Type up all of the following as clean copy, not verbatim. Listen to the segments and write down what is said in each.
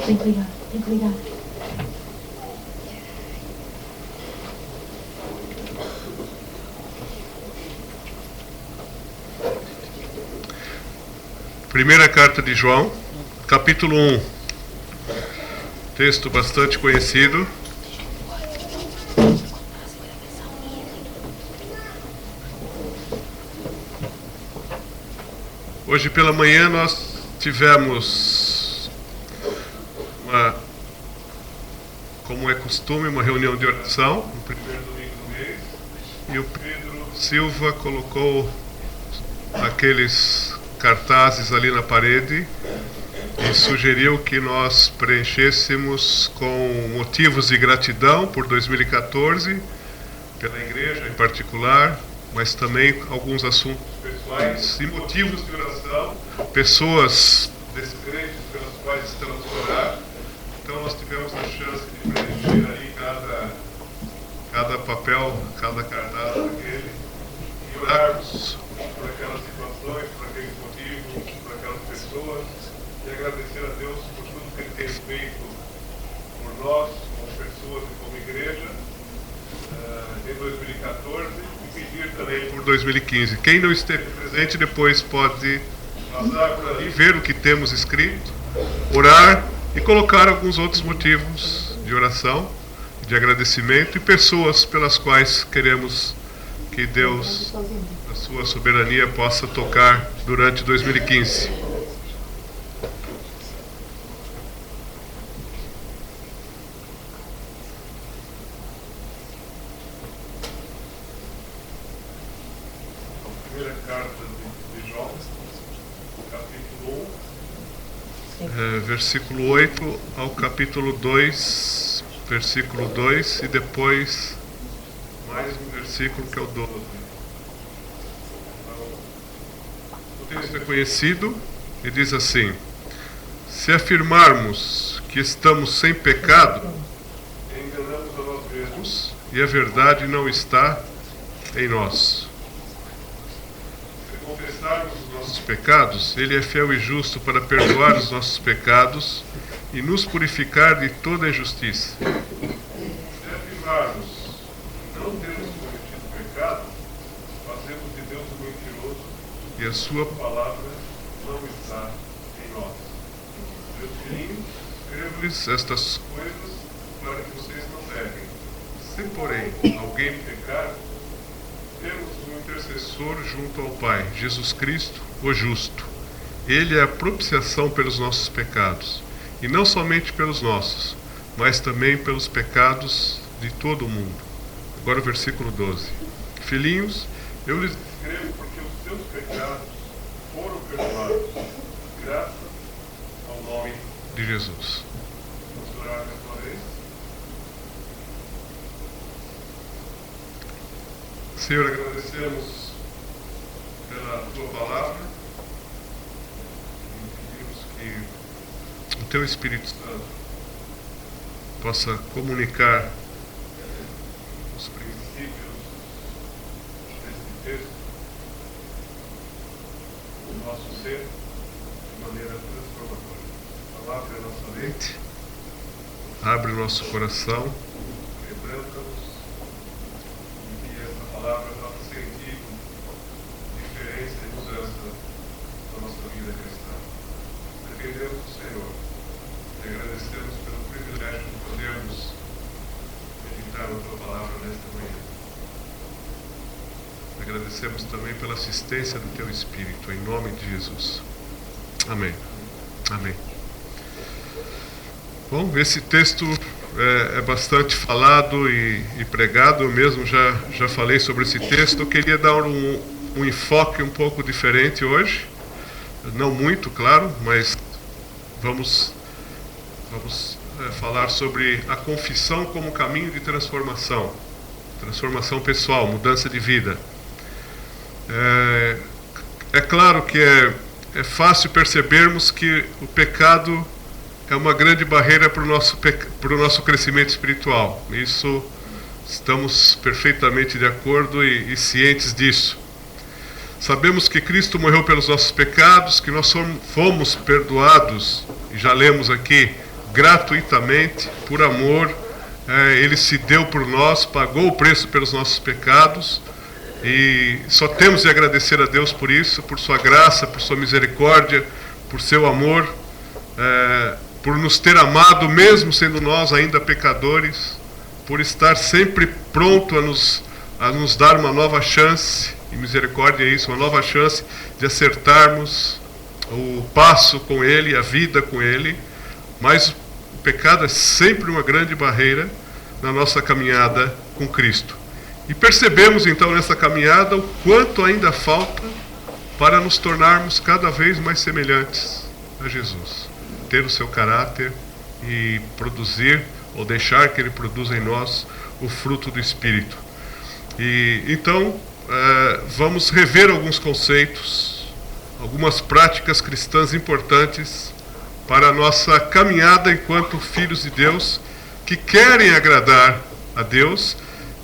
Tem que ligar, tem que ligar. Primeira carta de João, capítulo 1. Texto bastante conhecido. Hoje pela manhã nós tivemos como é costume, uma reunião de oração, no primeiro domingo do mês, e o Pedro Silva colocou aqueles cartazes ali na parede e sugeriu que nós preenchêssemos com motivos de gratidão por 2014, pela igreja em particular, mas também alguns assuntos pessoais e motivos de oração, pessoas descrentes pelas quais estamos a orar. Então nós tivemos a chance de preencher aí cada papel, cada cartaz daquele, e orarmos por aquelas situações, por aqueles motivos, por aquelas pessoas, e agradecer a Deus por tudo que Ele tem feito por nós, como pessoas e como igreja, em 2014, e pedir também por 2015. Quem não esteve presente depois pode passar por ali, ver o que temos escrito, orar e colocar alguns outros motivos de oração, de agradecimento e pessoas pelas quais queremos que Deus, a sua soberania, possa tocar durante 2015. Primeira carta de João, capítulo 1, versículo 8 ao capítulo 2, versículo 2, e depois mais um versículo que é o 12. O texto é conhecido e diz assim: se afirmarmos que estamos sem pecado, enganamos a nós mesmos e a verdade não está em nós. Se confessarmos os nossos pecados, Ele é fiel e justo para perdoar os nossos pecados e nos purificar de toda injustiça. Se afirmarmos que não temos cometido pecado, fazemos de Deus um mentiroso e a sua palavra não está em nós. Meus filhinhos, escrevo-lhes estas coisas para que vocês não pequem. Se, porém, alguém pecar, temos um intercessor junto ao Pai, Jesus Cristo, o justo. Ele é a propiciação pelos nossos pecados, e não somente pelos nossos, mas também pelos pecados de todo o mundo. Agora o versículo 12. Filhinhos, eu lhes escrevo porque os seus pecados foram perdoados, graças ao nome de Jesus. Vamos orar mais uma vez. Senhor, agradecemos pela Tua palavra e pedimos que o Teu Espírito Santo possa comunicar os princípios desse texto no nosso ser de maneira transformadora. Abre a nossa mente, abre o nosso coração, quebranta-nos, e que essa palavra possa sentir diferença e mudança na nossa vida cristã. Dependemos do Senhor e agradecemos pelo privilégio de podermos meditar na Tua palavra nesta manhã. Agradecemos também pela assistência do Teu Espírito, em nome de Jesus. Amém. Amém. Bom, esse texto é bastante falado e pregado. Eu mesmo já falei sobre esse texto. Eu queria dar um enfoque um pouco diferente hoje. Não muito, claro, mas vamos falar sobre a confissão como caminho de transformação. Transformação pessoal, mudança de vida. É claro que é fácil percebermos que o pecado é uma grande barreira para o nosso crescimento espiritual. Isso Estamos perfeitamente de acordo e cientes disso. Sabemos que Cristo morreu pelos nossos pecados, que nós fomos perdoados, e já lemos aqui, gratuitamente, por amor. Ele se deu por nós, pagou o preço pelos nossos pecados, e só temos de agradecer a Deus por isso, por sua graça, por sua misericórdia, por seu amor, por nos ter amado, mesmo sendo nós ainda pecadores, por estar sempre pronto a nos dar uma nova chance. E misericórdia é isso, uma nova chance de acertarmos o passo com Ele, a vida com Ele. Mas o pecado é sempre uma grande barreira na nossa caminhada com Cristo. E percebemos então nessa caminhada o quanto ainda falta para nos tornarmos cada vez mais semelhantes a Jesus. Ter o seu caráter e produzir, ou deixar que Ele produza em nós, o fruto do Espírito. E então vamos rever alguns conceitos, algumas práticas cristãs importantes para a nossa caminhada enquanto filhos de Deus, que querem agradar a Deus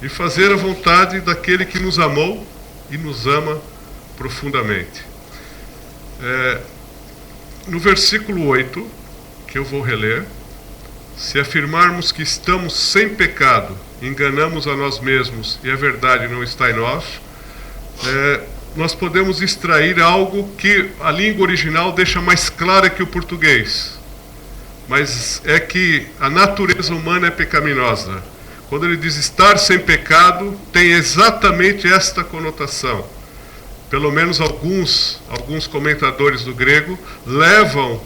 e fazer a vontade daquele que nos amou e nos ama profundamente. No versículo 8, que eu vou reler: se afirmarmos que estamos sem pecado, enganamos a nós mesmos e a verdade não está em nós, nós podemos extrair algo que a língua original deixa mais clara que o português. Mas é que a natureza humana é pecaminosa. Quando ele diz estar sem pecado, tem exatamente esta conotação. Pelo menos alguns comentadores do grego levam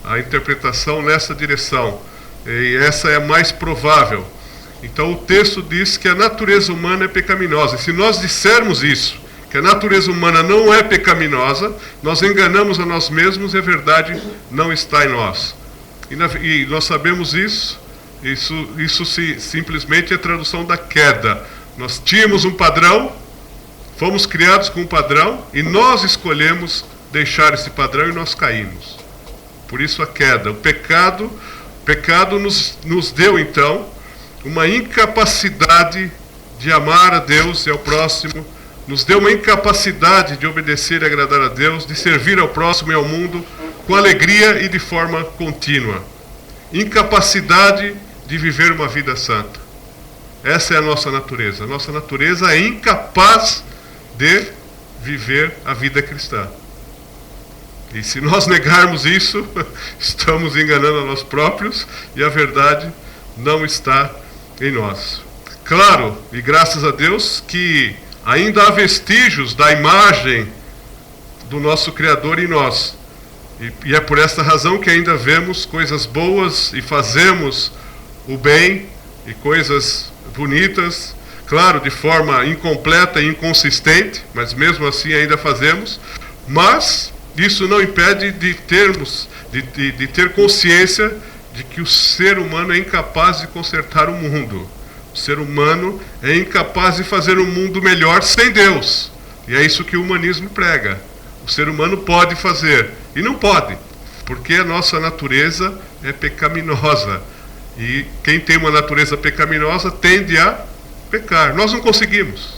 a interpretação nessa direção. E essa é a mais provável. Então o texto diz que a natureza humana é pecaminosa. E se nós dissermos isso, que a natureza humana não é pecaminosa, nós enganamos a nós mesmos e a verdade não está em nós. E nós sabemos isso simplesmente é a tradução da queda. Nós tínhamos um padrão, fomos criados com um padrão, e nós escolhemos deixar esse padrão e nós caímos. Por isso a queda. O pecado nos deu então uma incapacidade de amar a Deus e ao próximo, nos deu uma incapacidade de obedecer e agradar a Deus, de servir ao próximo e ao mundo com alegria e de forma contínua. Incapacidade de viver uma vida santa. Essa é a nossa natureza. A nossa natureza é incapaz de viver a vida cristã. E se nós negarmos isso, estamos enganando a nós próprios e a verdade não está em nós. Claro, e graças a Deus, que ainda há vestígios da imagem do nosso Criador em nós. E é por esta razão que ainda vemos coisas boas e fazemos o bem e coisas bonitas, claro, de forma incompleta e inconsistente, mas mesmo assim ainda fazemos. Mas isso não impede de ter consciência de que o ser humano é incapaz de consertar o mundo. O ser humano é incapaz de fazer um mundo melhor sem Deus. E é isso que o humanismo prega. O ser humano pode fazer, e não pode, porque a nossa natureza é pecaminosa. E quem tem uma natureza pecaminosa tende a pecar. Nós não conseguimos.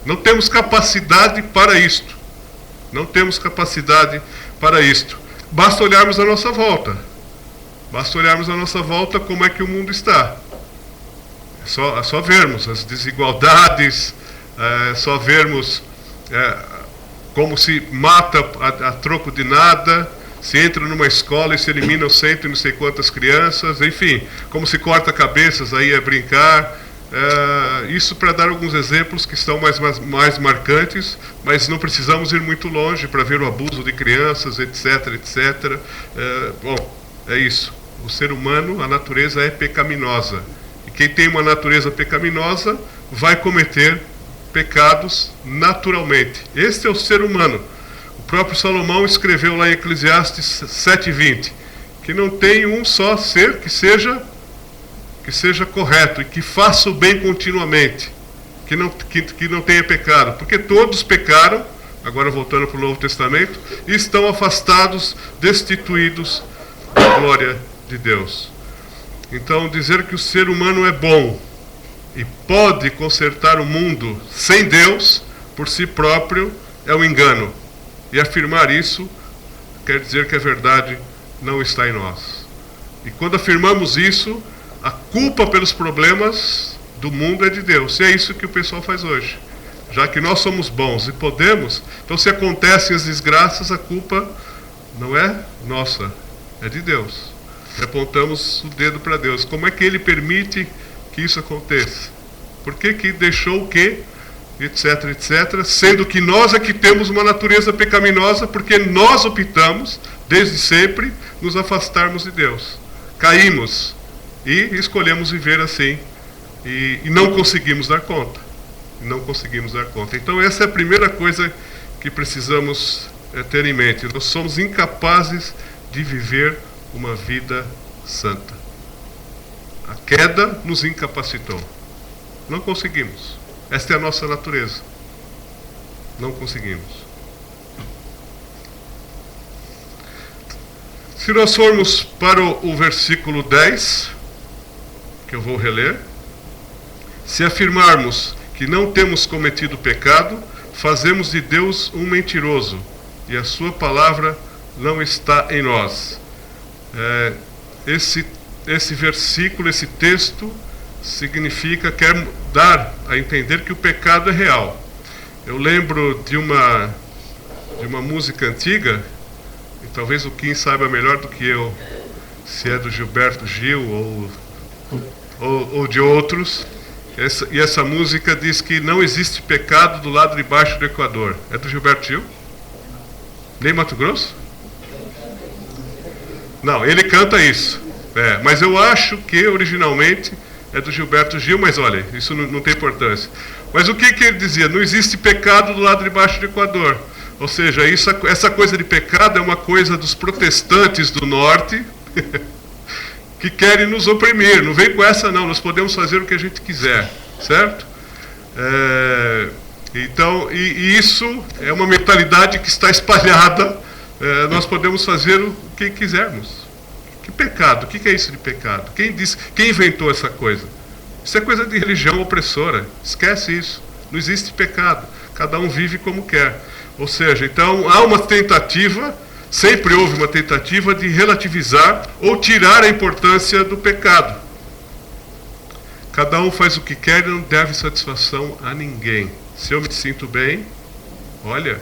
Não temos capacidade para isto. Não temos capacidade para isto. Basta olharmos à nossa volta. Basta olharmos à nossa volta como é que o mundo está. É só vermos as desigualdades, só vermos como se mata a troco de nada, se entra numa escola e se elimina 100 e não sei quantas crianças, enfim, como se corta cabeças aí a brincar. Isso para dar alguns exemplos que estão mais marcantes, mas não precisamos ir muito longe para ver o abuso de crianças, etc, etc. Bom, é isso. O ser humano, a natureza é pecaminosa. E quem tem uma natureza pecaminosa vai cometer pecados naturalmente. Este é o ser humano. O próprio Salomão escreveu lá em Eclesiastes 7:20 que não tem um só ser que seja correto e que faça o bem continuamente, que não tenha pecado, porque todos pecaram, agora voltando para o Novo Testamento, e estão afastados, destituídos da glória de Deus. Então, dizer que o ser humano é bom e pode consertar o mundo sem Deus, por si próprio, é um engano. E afirmar isso quer dizer que a verdade não está em nós. E quando afirmamos isso, a culpa pelos problemas do mundo é de Deus. E é isso que o pessoal faz hoje. Já que nós somos bons e podemos, então se acontecem as desgraças, a culpa não é nossa, é de Deus. E apontamos o dedo para Deus. Como é que Ele permite que isso aconteça? Por que que deixou o quê? Etc, etc. Sendo que nós é que temos uma natureza pecaminosa, porque nós optamos, desde sempre, nos afastarmos de Deus. Caímos e escolhemos viver assim. E não conseguimos dar conta. Não conseguimos dar conta. Então essa é a primeira coisa que precisamos ter em mente. Nós somos incapazes de viver uma vida santa. A queda nos incapacitou. Não conseguimos. Esta é a nossa natureza. Não conseguimos. Se nós formos para o versículo 10, que eu vou reler. Se afirmarmos que não temos cometido pecado, fazemos de Deus um mentiroso, e a sua palavra não está em nós. Esse versículo, esse texto, significa, quer dar a entender que o pecado é real. Eu lembro de uma música antiga, e talvez o Kim saiba melhor do que eu, se é do Gilberto Gil ou de outros. E essa música diz que não existe pecado do lado de baixo do Equador. É do Gilberto Gil? Nem Mato Grosso? Não, ele canta isso. Mas eu acho que originalmente é do Gilberto Gil, mas olha, isso não tem importância. Mas o que ele dizia? Não existe pecado do lado de baixo do Equador. Ou seja, essa coisa de pecado é uma coisa dos protestantes do norte que querem nos oprimir. Não vem com essa não, nós podemos fazer o que a gente quiser, certo? Então, e isso é uma mentalidade que está espalhada. Nós podemos fazer o que quisermos. Que pecado? O que é isso de pecado? Quem inventou essa coisa? Isso é coisa de religião opressora. Esquece isso. Não existe pecado. Cada um vive como quer. Ou seja, então há uma tentativa, sempre houve uma tentativa de relativizar ou tirar a importância do pecado. Cada um faz o que quer e não deve satisfação a ninguém. Se eu me sinto bem, olha,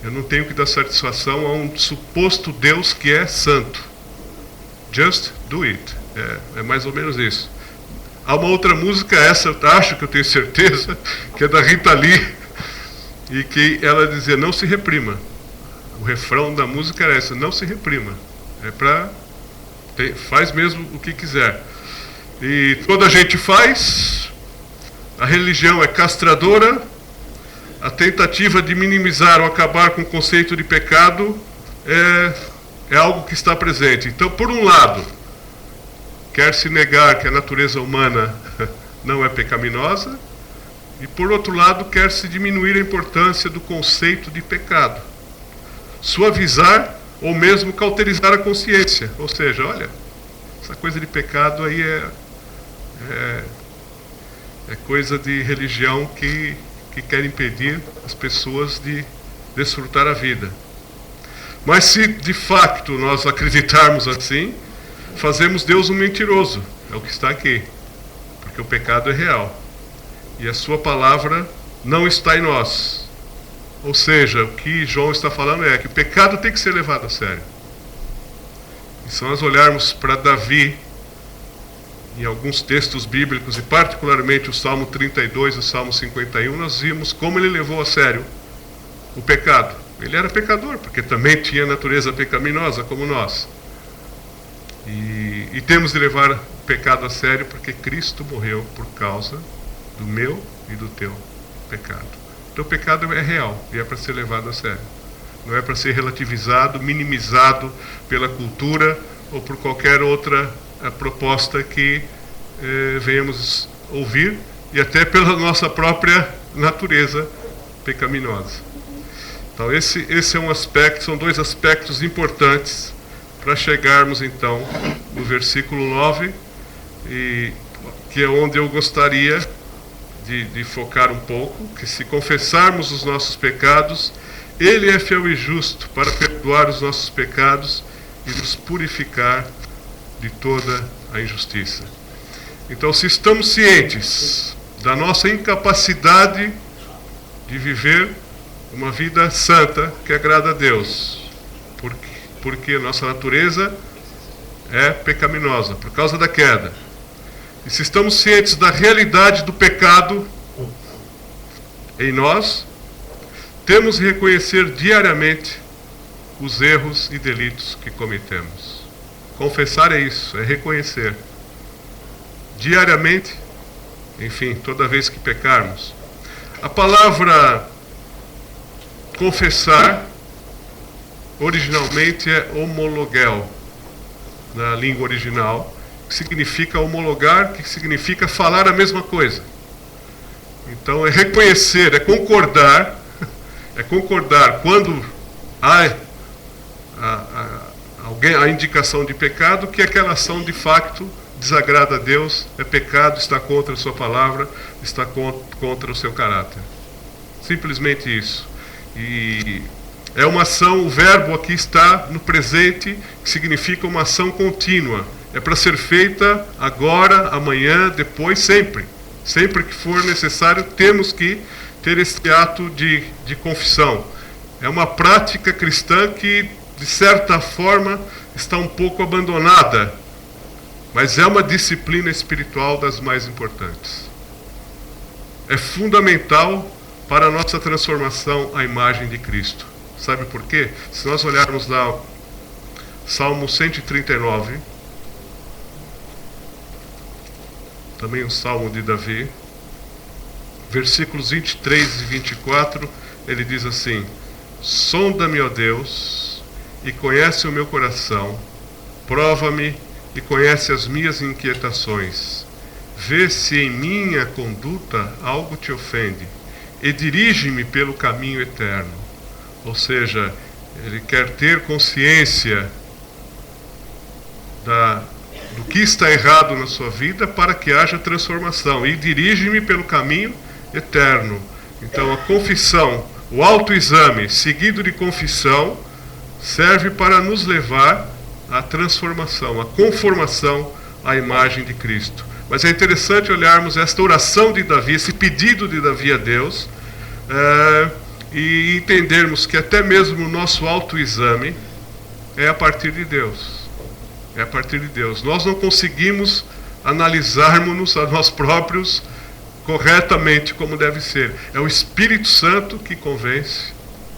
eu não tenho que dar satisfação a um suposto Deus que é santo. Just do it. É mais ou menos isso. Há uma outra música, essa eu acho que eu tenho certeza, que é da Rita Lee, e que ela dizia, não se reprima. O refrão da música era essa, não se reprima. Faz mesmo o que quiser. E toda a gente faz. A religião é castradora. A tentativa de minimizar ou acabar com o conceito de pecado é algo que está presente. Então, por um lado, quer se negar que a natureza humana não é pecaminosa, e por outro lado, quer se diminuir a importância do conceito de pecado. Suavizar ou mesmo cauterizar a consciência. Ou seja, olha, essa coisa de pecado aí é coisa de religião que quer impedir as pessoas de desfrutar a vida. Mas se de facto nós acreditarmos assim, fazemos Deus um mentiroso. É o que está aqui. Porque o pecado é real. E a sua palavra não está em nós. Ou seja, o que João está falando é que o pecado tem que ser levado a sério. E se nós olharmos para Davi, em alguns textos bíblicos, e particularmente o Salmo 32 e o Salmo 51, nós vimos como ele levou a sério o pecado. Ele era pecador, porque também tinha natureza pecaminosa, como nós. E temos de levar o pecado a sério, porque Cristo morreu por causa do meu e do teu pecado. Então o pecado é real e é para ser levado a sério. Não é para ser relativizado, minimizado pela cultura ou por qualquer outra proposta que venhamos ouvir, e até pela nossa própria natureza pecaminosa. Então esse é um aspecto, são dois aspectos importantes para chegarmos então no versículo 9. E que é onde eu gostaria de focar um pouco, que se confessarmos os nossos pecados, Ele é fiel e justo para perdoar os nossos pecados e nos purificar de toda a injustiça. Então, se estamos cientes da nossa incapacidade de viver uma vida santa que agrada a Deus, porque a nossa natureza é pecaminosa por causa da queda, e se estamos cientes da realidade do pecado em nós, temos que reconhecer diariamente os erros e delitos que cometemos. Confessar é isso, é reconhecer diariamente, enfim, toda vez que pecarmos. A palavra confessar originalmente é homologel, na língua original, que significa homologar, que significa falar a mesma coisa. Então é reconhecer, é concordar quando há a indicação de pecado, que aquela ação de facto desagrada a Deus, é pecado, está contra a sua palavra, está contra o seu caráter. Simplesmente isso. E é uma ação, o verbo aqui está no presente, que significa uma ação contínua. É para ser feita agora, amanhã, depois, sempre. Sempre que for necessário, temos que ter esse ato de confissão. É uma prática cristã que, de certa forma, está um pouco abandonada, mas é uma disciplina espiritual das mais importantes. É fundamental para a nossa transformação à imagem de Cristo. Sabe por quê? Se nós olharmos lá Salmo 139, também um salmo de Davi, versículos 23 e 24, ele diz assim: sonda-me, ó Deus, e conhece o meu coração, prova-me e conhece as minhas inquietações. Vê se em minha conduta algo te ofende, e dirige-me pelo caminho eterno. Ou seja, ele quer ter consciência do que está errado na sua vida para que haja transformação. E dirige-me pelo caminho eterno. Então a confissão, o autoexame seguido de confissão, serve para nos levar à transformação, à conformação à imagem de Cristo. Mas é interessante olharmos esta oração de Davi, esse pedido de Davi a Deus, e entendermos que até mesmo o nosso autoexame é a partir de Deus. É a partir de Deus. Nós não conseguimos analisarmos-nos a nós próprios corretamente como deve ser. É o Espírito Santo que convence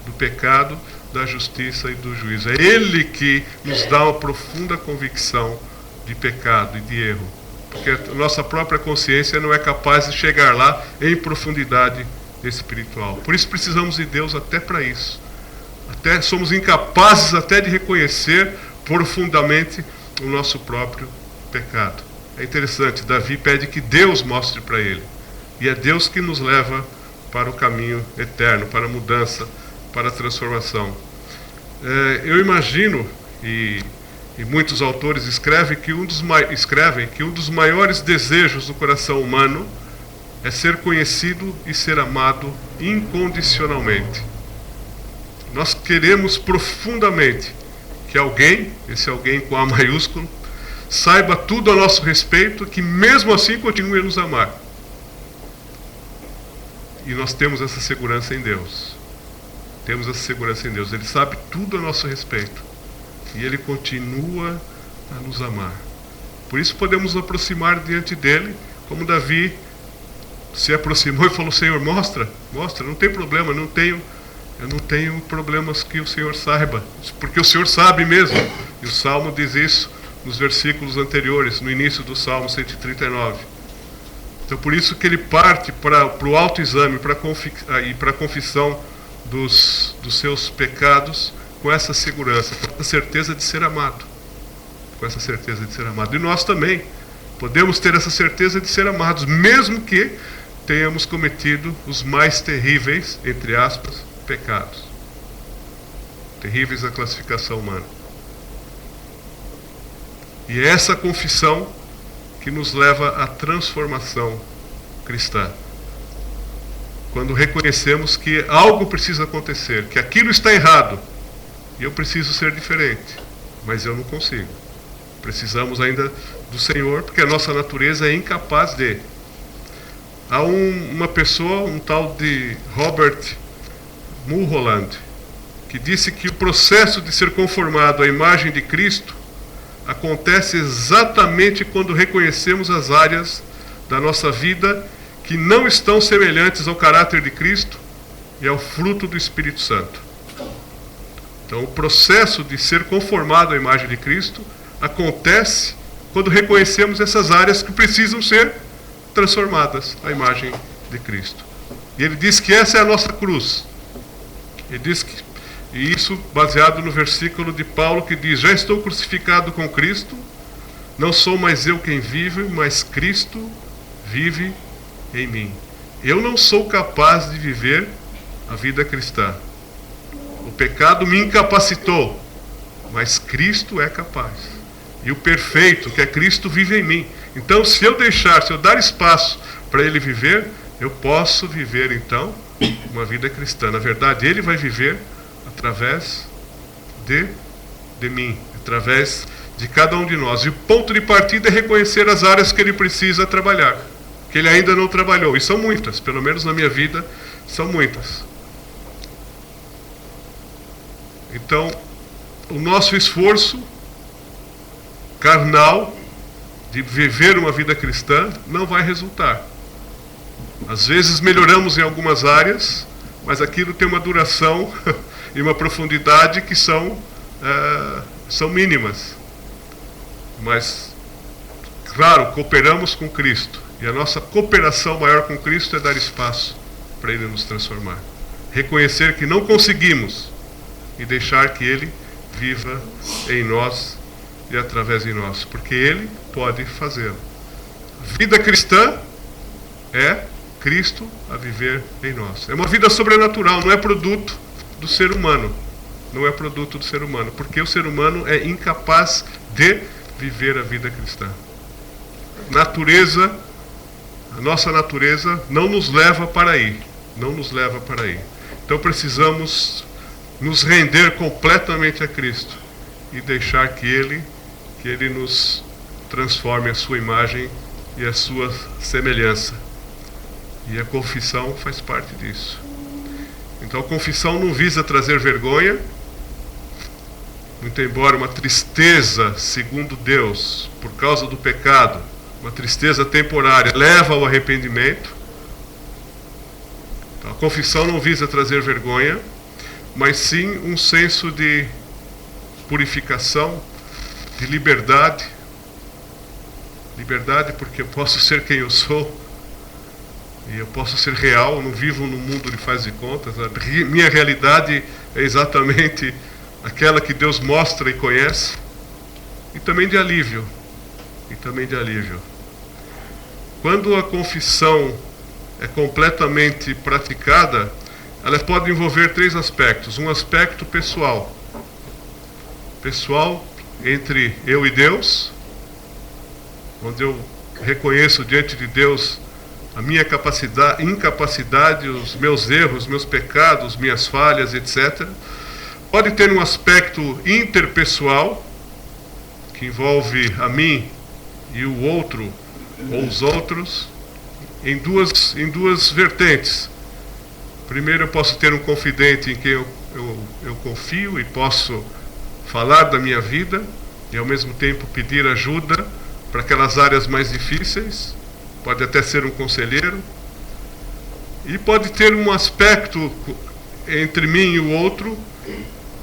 do pecado, da justiça e do juízo. É Ele que nos dá uma profunda convicção de pecado e de erro. Porque a nossa própria consciência não é capaz de chegar lá em profundidade espiritual. Por isso precisamos de Deus até para isso. Até somos incapazes até de reconhecer profundamente o nosso próprio pecado. É interessante, Davi pede que Deus mostre para ele. E é Deus que nos leva para o caminho eterno, para a mudança, para a transformação. Eu imagino, e muitos autores escrevem que um dos maiores desejos do coração humano é ser conhecido e ser amado incondicionalmente. Nós queremos profundamente que alguém, esse alguém com A maiúsculo, saiba tudo a nosso respeito, que mesmo assim continue a nos amar. E nós temos essa segurança em Deus. Temos essa segurança em Deus. Ele sabe tudo a nosso respeito. E Ele continua a nos amar. Por isso podemos nos aproximar diante dEle, como Davi se aproximou e falou: Senhor, mostra, não tem problema, eu não tenho problemas que o Senhor saiba, porque o Senhor sabe mesmo. E o Salmo diz isso nos versículos anteriores, no início do Salmo 139. Então por isso que ele parte para o autoexame e para a confissão dos seus pecados com essa segurança, com essa certeza de ser amado. Com essa certeza de ser amado. E nós também podemos ter essa certeza de ser amados, mesmo que tenhamos cometido os mais terríveis, entre aspas, pecados. Terríveis na classificação humana. E é essa confissão que nos leva à transformação cristã. Quando reconhecemos que algo precisa acontecer, que aquilo está errado, e eu preciso ser diferente, mas eu não consigo. Precisamos ainda do Senhor, porque a nossa natureza é incapaz de. Há uma pessoa, um tal de Robert Mulholland, que disse que o processo de ser conformado à imagem de Cristo acontece exatamente quando reconhecemos as áreas da nossa vida que não estão semelhantes ao caráter de Cristo e ao fruto do Espírito Santo. Então, o processo de ser conformado à imagem de Cristo acontece quando reconhecemos essas áreas que precisam ser transformadas à imagem de Cristo. E ele diz que essa é a nossa cruz. Ele diz que, e isso baseado no versículo de Paulo que diz: já estou crucificado com Cristo, não sou mais eu quem vive, mas Cristo vive em mim. Eu não sou capaz de viver a vida cristã. O pecado me incapacitou, mas Cristo é capaz. E o perfeito, que é Cristo, vive em mim. Então, se eu dar espaço para Ele viver, eu posso viver, então, uma vida cristã. Na verdade, Ele vai viver através de mim, através de cada um de nós. E o ponto de partida é reconhecer as áreas que Ele precisa trabalhar, que Ele ainda não trabalhou. E são muitas, pelo menos na minha vida, são muitas. Então, o nosso esforço carnal de viver uma vida cristã não vai resultar. Às vezes melhoramos em algumas áreas, mas aquilo tem uma duração e uma profundidade que são mínimas. Mas, claro, cooperamos com Cristo. E a nossa cooperação maior com Cristo é dar espaço para Ele nos transformar. Reconhecer que não conseguimos e deixar que Ele viva em nós e através de nós, porque Ele pode fazê-lo. A vida cristã é Cristo a viver em nós. É uma vida sobrenatural, não é produto do ser humano. Não é produto do ser humano, porque o ser humano é incapaz de viver a vida cristã. A nossa natureza não nos leva para aí. Não nos leva para aí. Então precisamos nos render completamente a Cristo e deixar que Ele nos transforme a sua imagem e a sua semelhança. E a confissão faz parte disso. Então a confissão não visa trazer vergonha, muito embora uma tristeza, segundo Deus, por causa do pecado, uma tristeza temporária, leva ao arrependimento. Então, a confissão não visa trazer vergonha, mas sim um senso de purificação, de liberdade. Liberdade porque eu posso ser quem eu sou, e eu posso ser real, eu não vivo num mundo de faz de contas. A minha realidade é exatamente aquela que Deus mostra e conhece. E também de alívio. Quando a confissão é completamente praticada, ela pode envolver 3 aspectos. Um aspecto pessoal. Pessoal entre eu e Deus, onde eu reconheço diante de Deus a minha incapacidade, os meus erros, meus pecados, minhas falhas, etc. Pode ter um aspecto interpessoal, que envolve a mim e o outro, ou os outros, em duas vertentes. Primeiro, eu posso ter um confidente em quem eu confio e posso falar da minha vida e ao mesmo tempo pedir ajuda para aquelas áreas mais difíceis. Pode até ser um conselheiro. E pode ter um aspecto entre mim e o outro,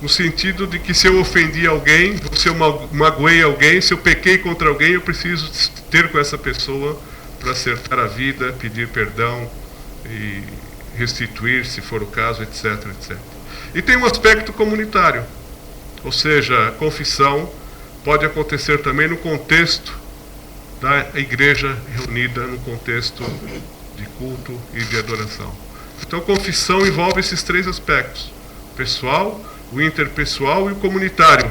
no sentido de que se eu ofendi alguém, se eu magoei alguém, se eu pequei contra alguém, eu preciso ter com essa pessoa para acertar a vida, pedir perdão e restituir, se for o caso, etc, etc. E tem um aspecto comunitário, ou seja, a confissão pode acontecer também no contexto da igreja reunida, no contexto de culto e de adoração. Então, a confissão envolve esses 3 aspectos: o pessoal, o interpessoal e o comunitário.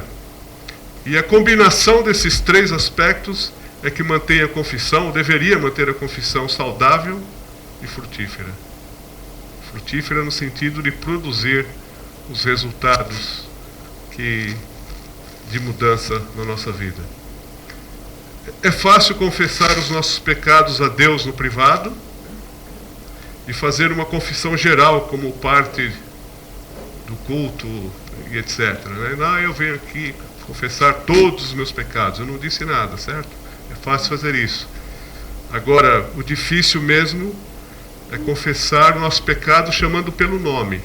E a combinação desses 3 aspectos é que mantém a confissão, ou deveria manter a confissão saudável e frutífera. Frutífera no sentido de produzir os resultados de mudança na nossa vida. É fácil confessar os nossos pecados a Deus no privado e fazer uma confissão geral como parte do culto e etc. Né? Não, eu venho aqui confessar todos os meus pecados. Eu não disse nada, certo? É fácil fazer isso. Agora, o difícil mesmo é confessar o nosso pecado chamando pelo nome.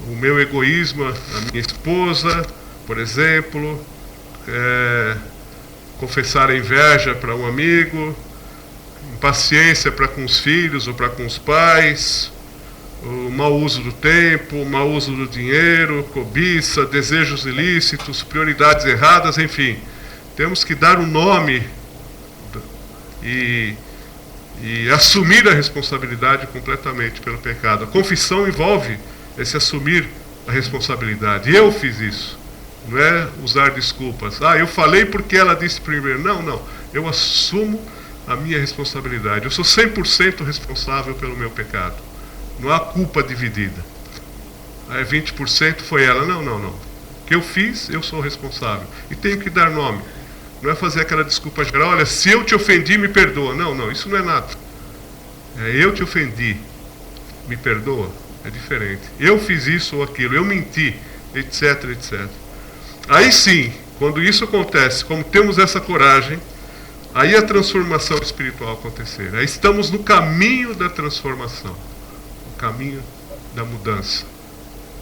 O meu egoísmo, a minha esposa, por exemplo, confessar a inveja para um amigo, impaciência para com os filhos ou para com os pais, o mau uso do tempo, o mau uso do dinheiro, cobiça, desejos ilícitos, prioridades erradas, enfim. Temos que dar um nome e assumir a responsabilidade completamente pelo pecado. A confissão envolve esse assumir a responsabilidade. Eu fiz isso. Não é usar desculpas. Eu falei porque ela disse primeiro. Não. Eu assumo a minha responsabilidade. Eu sou 100% responsável pelo meu pecado. Não há culpa dividida. 20% foi ela. Não. O que eu fiz, eu sou responsável. E tenho que dar nome. Não é fazer aquela desculpa geral. Olha, se eu te ofendi, me perdoa. Não, isso não é nada. Eu te ofendi, me perdoa. É diferente. Eu fiz isso ou aquilo, eu menti, etc. Aí sim, quando isso acontece, como temos essa coragem, aí a transformação espiritual acontecer. Aí estamos no caminho da transformação, no caminho da mudança,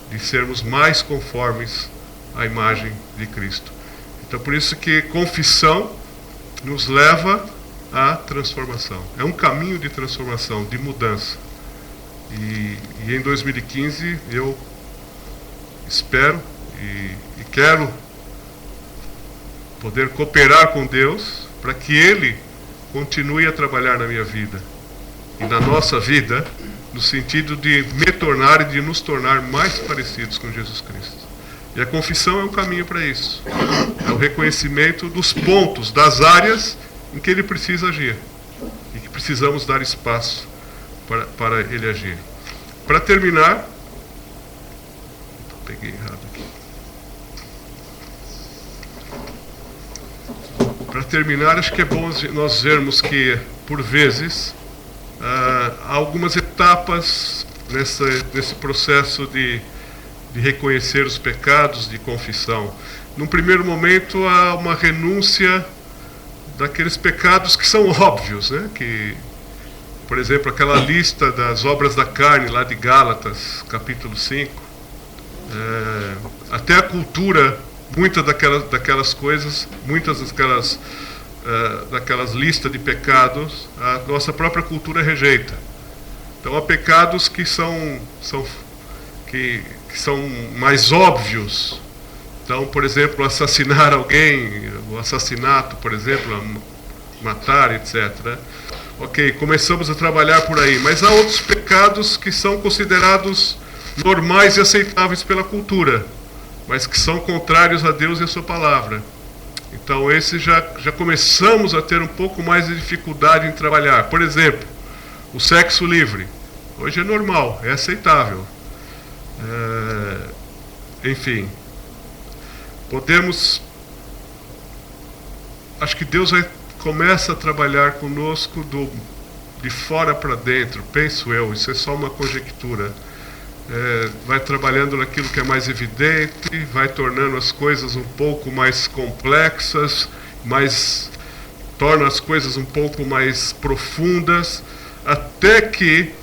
de sermos mais conformes à imagem de Cristo. Então, por isso que confissão nos leva à transformação. É um caminho de transformação, de mudança. E em 2015 eu espero e quero poder cooperar com Deus para que Ele continue a trabalhar na minha vida e na nossa vida, no sentido de me tornar e de nos tornar mais parecidos com Jesus Cristo. E a confissão é um caminho para isso. É o reconhecimento dos pontos, das áreas em que Ele precisa agir e que precisamos dar espaço para Ele agir. Para terminar, peguei errado aqui. Para terminar, acho que é bom nós vermos que, por vezes, há algumas etapas nesse processo de reconhecer os pecados, de confissão. Num primeiro momento, há uma renúncia daqueles pecados que são óbvios, né? Que, por exemplo, aquela lista das obras da carne, lá de Gálatas, capítulo 5, até a cultura, muitas daquelas coisas, daquelas listas de pecados, a nossa própria cultura rejeita. Então há pecados que são mais óbvios. Então, por exemplo, assassinar alguém, o assassinato, por exemplo, matar, etc. Ok, começamos a trabalhar por aí. Mas há outros pecados que são considerados normais e aceitáveis pela cultura, mas que são contrários a Deus e a sua palavra. Então, esses já começamos a ter um pouco mais de dificuldade em trabalhar. Por exemplo, o sexo livre. Hoje é normal, é aceitável. Enfim, acho que Deus começa a trabalhar conosco de fora para dentro, penso eu, isso é só uma conjectura. Vai trabalhando naquilo que é mais evidente, vai tornando as coisas um pouco mais complexas, torna as coisas um pouco mais profundas, até que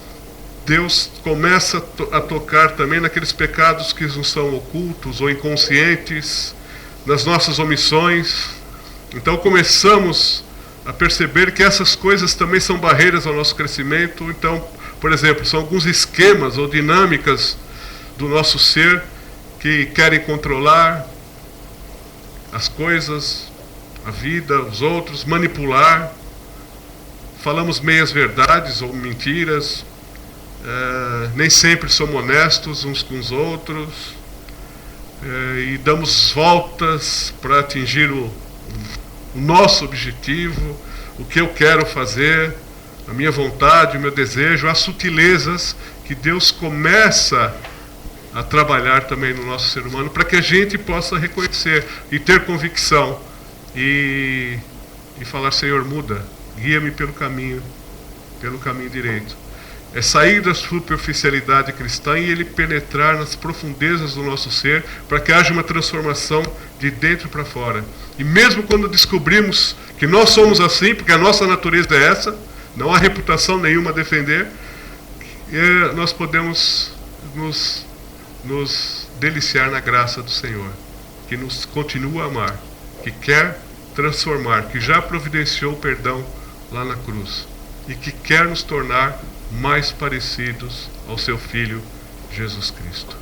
Deus começa a tocar também naqueles pecados que não são ocultos ou inconscientes, nas nossas omissões. Então começamos a perceber que essas coisas também são barreiras ao nosso crescimento. Então, por exemplo, são alguns esquemas ou dinâmicas do nosso ser que querem controlar as coisas, a vida, os outros, manipular. Falamos meias verdades ou mentiras. Nem sempre somos honestos uns com os outros. E damos voltas para atingir o nosso objetivo, o que eu quero fazer, a minha vontade, o meu desejo, as sutilezas que Deus começa a trabalhar também no nosso ser humano, para que a gente possa reconhecer e ter convicção e falar: Senhor, muda, guia-me pelo caminho direito. É sair da superficialidade cristã e Ele penetrar nas profundezas do nosso ser, para que haja uma transformação de dentro para fora. E mesmo quando descobrimos que nós somos assim, porque a nossa natureza é essa, não há reputação nenhuma a defender, nós podemos nos deliciar na graça do Senhor, que nos continua a amar, que quer transformar, que já providenciou o perdão lá na cruz e que quer nos tornar mais parecidos ao seu Filho Jesus Cristo.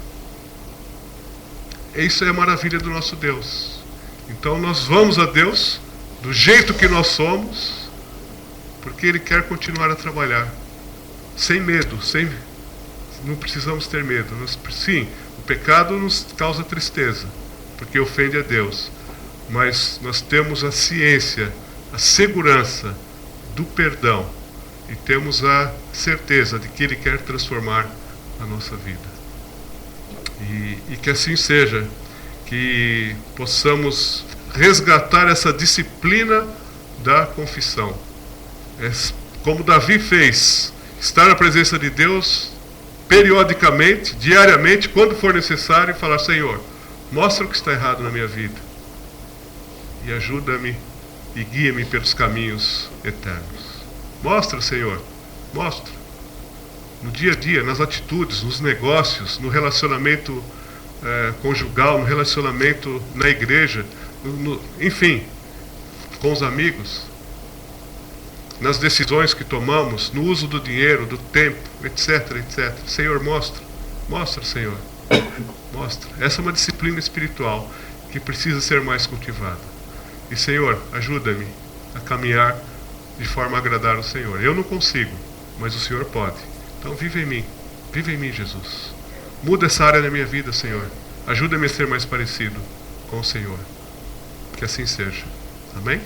Isso é a maravilha do nosso Deus. Então nós vamos a Deus do jeito que nós somos, porque Ele quer continuar a trabalhar sem medo, não precisamos ter medo. Sim, o pecado nos causa tristeza, porque ofende a Deus, mas nós temos a ciência, a segurança do perdão, e temos a certeza de que Ele quer transformar a nossa vida. E que assim seja, que possamos resgatar essa disciplina da confissão. Como Davi fez, estar na presença de Deus periodicamente, diariamente, quando for necessário, e falar: Senhor, mostra o que está errado na minha vida e ajuda-me e guia-me pelos caminhos eternos. Mostra, Senhor, mostra. No dia a dia, nas atitudes, nos negócios, no relacionamento conjugal, no relacionamento na igreja, enfim, com os amigos, nas decisões que tomamos, no uso do dinheiro, do tempo, etc, etc. Senhor, mostra, Senhor, mostra. Essa é uma disciplina espiritual que precisa ser mais cultivada. E, Senhor, ajuda-me a caminhar de forma a agradar ao Senhor. Eu não consigo, mas o Senhor pode. Então vive em mim, Jesus. Muda essa área da minha vida, Senhor. Ajuda-me a ser mais parecido com o Senhor. Que assim seja. Amém?